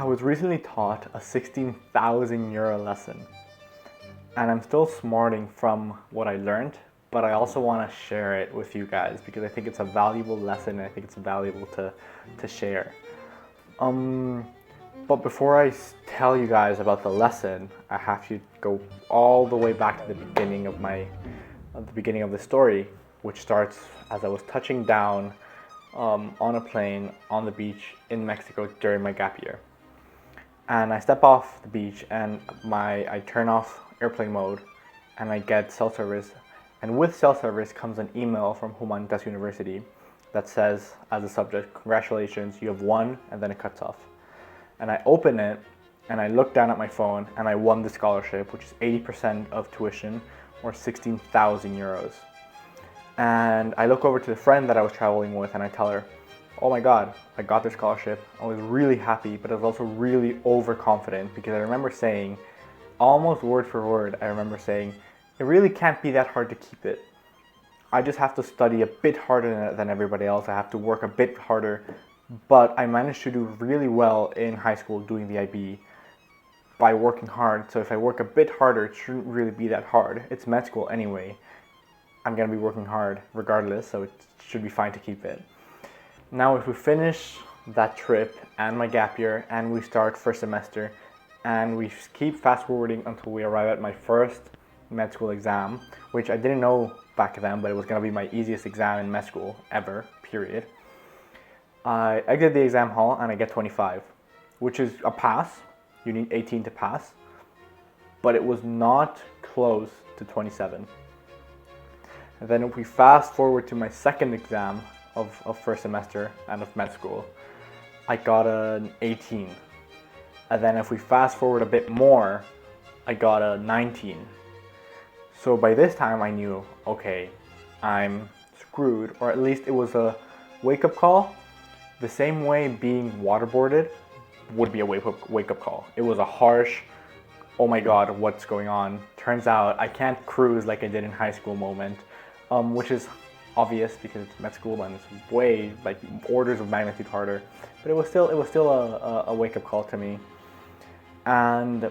I was recently taught a 16,000 euro lesson, and I'm still smarting from what I learned, but I also want to share it with you guys because I think it's a valuable lesson and I think it's valuable to share. But before I tell you guys about the lesson, I have to go all the way back to the beginning of the story, which starts as I was touching down on a plane on the beach in Mexico during my gap year. And I step off the beach and I turn off airplane mode and I get cell service. And with cell service comes an email from Humanitas University that says as a subject, congratulations, you have won, and then it cuts off. And I open it and I look down at my phone and I won the scholarship, which is 80% of tuition or 16,000 euros. And I look over to the friend that I was traveling with and I tell her, oh my God, I got the scholarship. I was really happy, but I was also really overconfident because I remember saying, almost word for word, I remember saying, it really can't be that hard to keep it. I just have to study a bit harder than everybody else. I have to work a bit harder, but I managed to do really well in high school doing the IB by working hard. So if I work a bit harder, it shouldn't really be that hard. It's med school anyway. I'm gonna be working hard regardless, so it should be fine to keep it. Now, if we finish that trip and my gap year and we start first semester and we keep fast forwarding until we arrive at my first med school exam, which I didn't know back then, but it was gonna be my easiest exam in med school ever, period. I exit the exam hall and I get 25, which is a pass. You need 18 to pass, but it was not close to 27. And then if we fast forward to my second exam of first semester and of med school, I got an 18. And then if we fast forward a bit more, I got a 19. So by this time I knew, okay, I'm screwed, or at least it was a wake-up call. The same way being waterboarded would be a wake-up call. It was a harsh, oh my God, what's going on? Turns out I can't cruise like I did in high school moment, which is obvious because it's med school and it's way, like, orders of magnitude harder. But it was still a wake-up call to me. And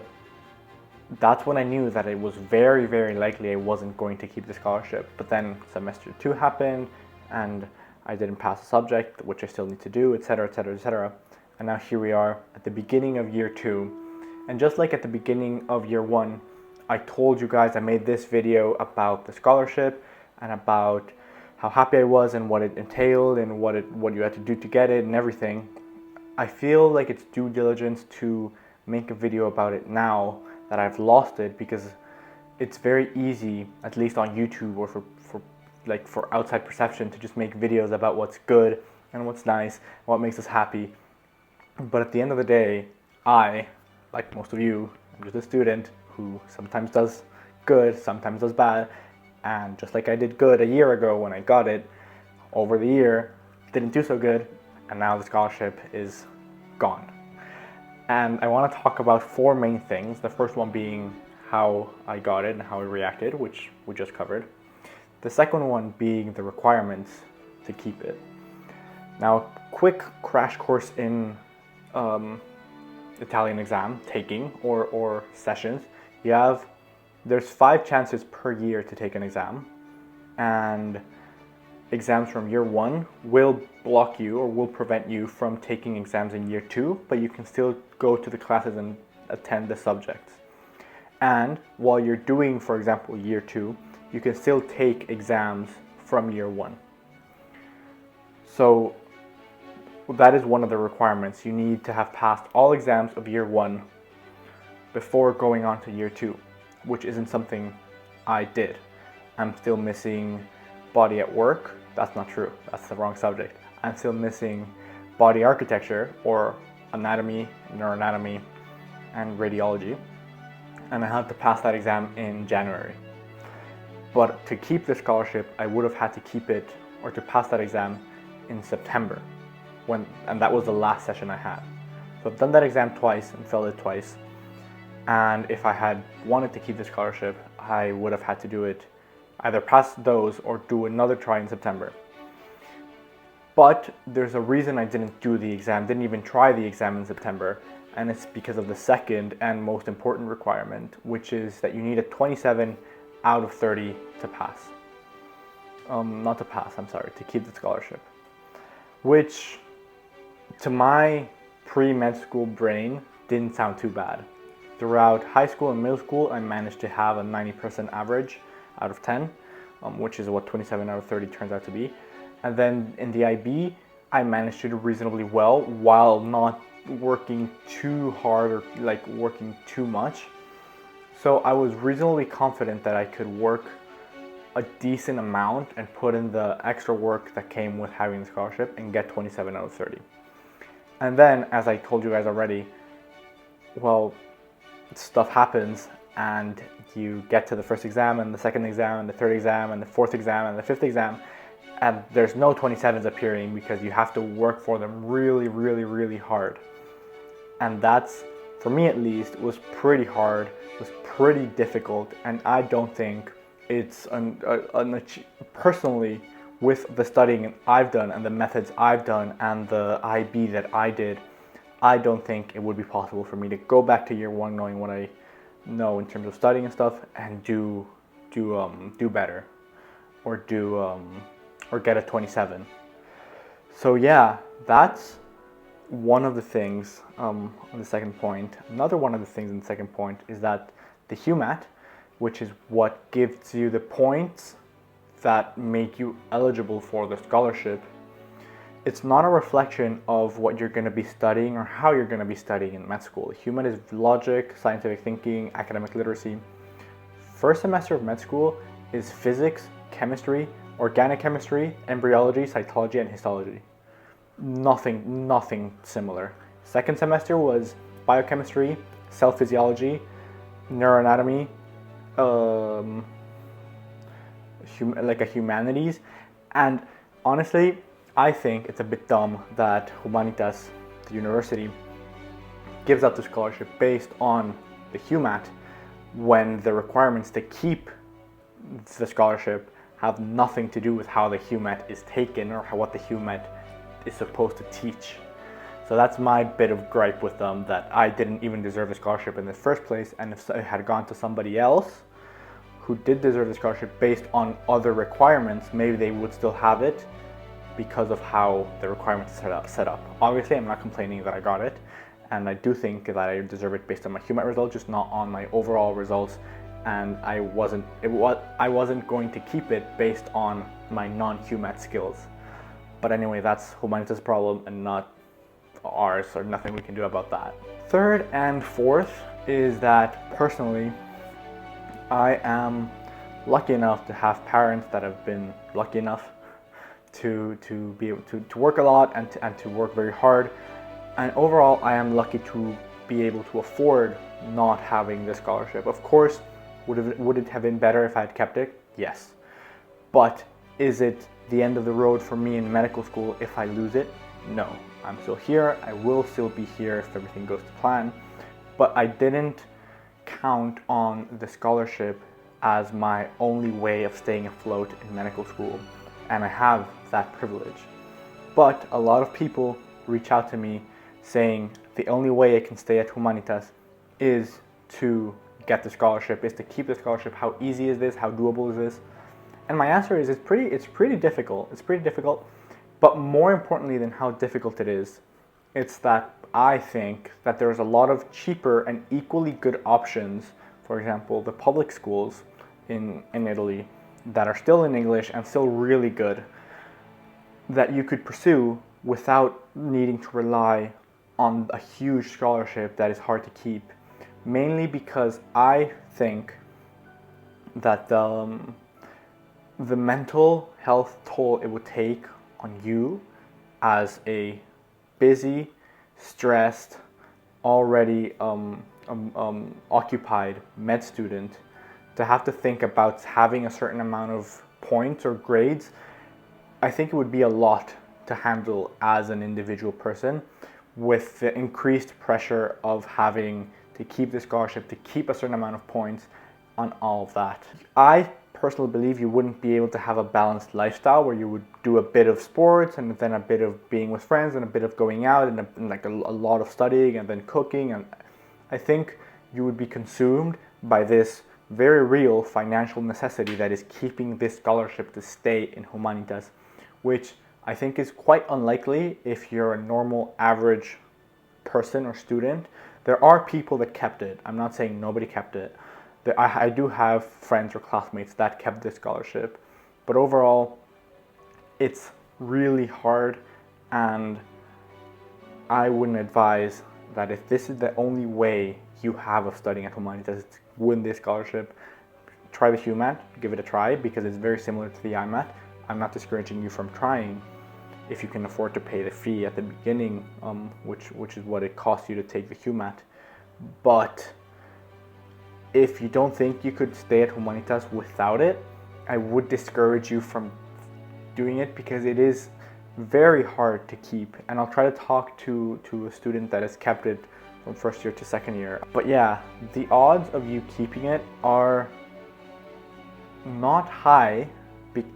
that's when I knew that it was very, very likely I wasn't going to keep the scholarship. But then semester 2 happened and I didn't pass a subject, which I still need to do, etc., etc., etc. And now here we are at the beginning of year 2. And just like at the beginning of year 1, I told you guys, I made this video about the scholarship and about how happy I was and what it entailed and what you had to do to get it and everything. I feel like it's due diligence to make a video about it now that I've lost it, because it's very easy, at least on YouTube or for outside perception, to just make videos about what's good and what's nice, and what makes us happy. But at the end of the day, I, like most of you, I'm just a student who sometimes does good, sometimes does bad. And just like I did good a year ago when I got it, over the year, didn't do so good, and now the scholarship is gone. And I want to talk about 4 main things. The first one being how I got it and how I reacted, which we just covered. The second one being the requirements to keep it. Now, quick crash course in Italian exam taking or sessions. There's 5 chances per year to take an exam, and exams from year 1 will block you or will prevent you from taking exams in year 2, but you can still go to the classes and attend the subjects. And while you're doing, for example, year 2, you can still take exams from year 1. So that is one of the requirements. You need to have passed all exams of year 1 before going on to year 2, which isn't something I did. I'm still missing body at work. That's not true. That's the wrong subject. I'm still missing body architecture, or anatomy, neuroanatomy, and radiology. And I had to pass that exam in January. But to keep the scholarship, I would have had to keep it, or to pass that exam, in September. And that was the last session I had. So I've done that exam twice and failed it twice. And if I had wanted to keep the scholarship, I would have had to do it, either pass those or do another try in September. But there's a reason I didn't do the exam, didn't even try the exam in September, and it's because of the second and most important requirement, which is that you need a 27 out of 30 to pass. Not to pass, I'm sorry, to keep the scholarship. Which, to my pre-med school brain, didn't sound too bad. Throughout high school and middle school, I managed to have a 90% average out of 10, which is what 27 out of 30 turns out to be. And then in the IB, I managed to do reasonably well while not working too hard or like working too much. So I was reasonably confident that I could work a decent amount and put in the extra work that came with having the scholarship and get 27 out of 30. And then, as I told you guys already, well, stuff happens and you get to the first exam and the second exam and the third exam and the fourth exam and the fifth exam, and there's no 27s appearing because you have to work for them really, really, really hard. And that's, for me at least, was pretty hard, was pretty difficult, and I don't think it's personally, with the studying I've done and the methods I've done and the IB that I did, I don't think it would be possible for me to go back to year one knowing what I know in terms of studying and stuff and do better or get a 27. So yeah, that's one of the things on the second point. Another one of the things in the second point is that the HUMAT, which is what gives you the points that make you eligible for the scholarship, it's not a reflection of what you're going to be studying or how you're going to be studying in med school. HUMAT is logic, scientific thinking, academic literacy. First semester of med school is physics, chemistry, organic chemistry, embryology, cytology, and histology. Nothing similar. Second semester was biochemistry, cell physiology, neuroanatomy, like a humanities. And honestly, I think it's a bit dumb that Humanitas, the university, gives out the scholarship based on the HUMAT when the requirements to keep the scholarship have nothing to do with how the HUMAT is taken or what the HUMAT is supposed to teach. So that's my bit of gripe with them, that I didn't even deserve the scholarship in the first place, and if it had gone to somebody else who did deserve the scholarship based on other requirements, maybe they would still have it because of how the requirements are set up. Obviously, I'm not complaining that I got it, and I do think that I deserve it based on my HUMAT results, just not on my overall results, and I wasn't going to keep it based on my non-HUMAT skills. But anyway, that's Humanitas' problem and not ours, or nothing we can do about that. Third and fourth is that personally, I am lucky enough to have parents that have been lucky enough to be able to work a lot and to work very hard. And overall, I am lucky to be able to afford not having the scholarship. Of course, would it have been better if I had kept it? Yes. But is it the end of the road for me in medical school if I lose it? No. I'm still here. I will still be here if everything goes to plan. But I didn't count on the scholarship as my only way of staying afloat in medical school, and I have that privilege. But a lot of people reach out to me saying the only way I can stay at Humanitas is to get the scholarship, is to keep the scholarship. How easy is this? How doable is this? And my answer is it's pretty difficult. It's pretty difficult. But more importantly than how difficult it is, it's that I think that there's a lot of cheaper and equally good options. For example, the public schools in Italy that are still in English and still really good, that you could pursue without needing to rely on a huge scholarship that is hard to keep. Mainly because I think that the mental health toll it would take on you as a busy, stressed, already occupied med student, to have to think about having a certain amount of points or grades, I think it would be a lot to handle as an individual person, with the increased pressure of having to keep the scholarship, to keep a certain amount of points on all of that. I personally believe you wouldn't be able to have a balanced lifestyle where you would do a bit of sports and then a bit of being with friends and a bit of going out and like a lot of studying and then cooking. And I think you would be consumed by this very real financial necessity that is keeping this scholarship to stay in Humanitas, which I think is quite unlikely if you're a normal average person or student. There are people that kept it. I'm not saying nobody kept it. I do have friends or classmates that kept this scholarship, but overall it's really hard, and I wouldn't advise that if this is the only way you have of studying at Humanitas to win this scholarship, try the HUMAT, give it a try, because it's very similar to the IMAT. I'm not discouraging you from trying if you can afford to pay the fee at the beginning, which is what it costs you to take the HUMAT. But if you don't think you could stay at Humanitas without it, I would discourage you from doing it, because it is very hard to keep. And I'll try to talk to a student that has kept it from first year to second year. But yeah, the odds of you keeping it are not high,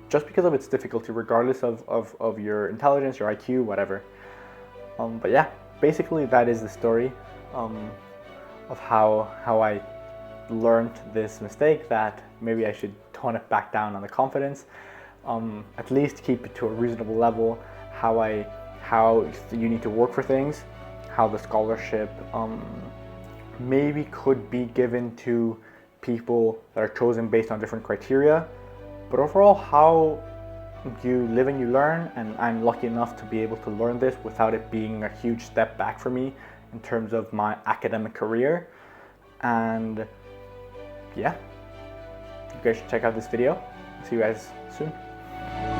just because of its difficulty, regardless of your intelligence, your IQ, whatever. But yeah, basically that is the story of how I learned this mistake, that maybe I should tone it back down on the confidence, at least keep it to a reasonable level, how you need to work for things, how the scholarship maybe could be given to people that are chosen based on different criteria, but overall how you live and you learn. And I'm lucky enough to be able to learn this without it being a huge step back for me in terms of my academic career. And yeah, you guys should check out this video. See you guys soon.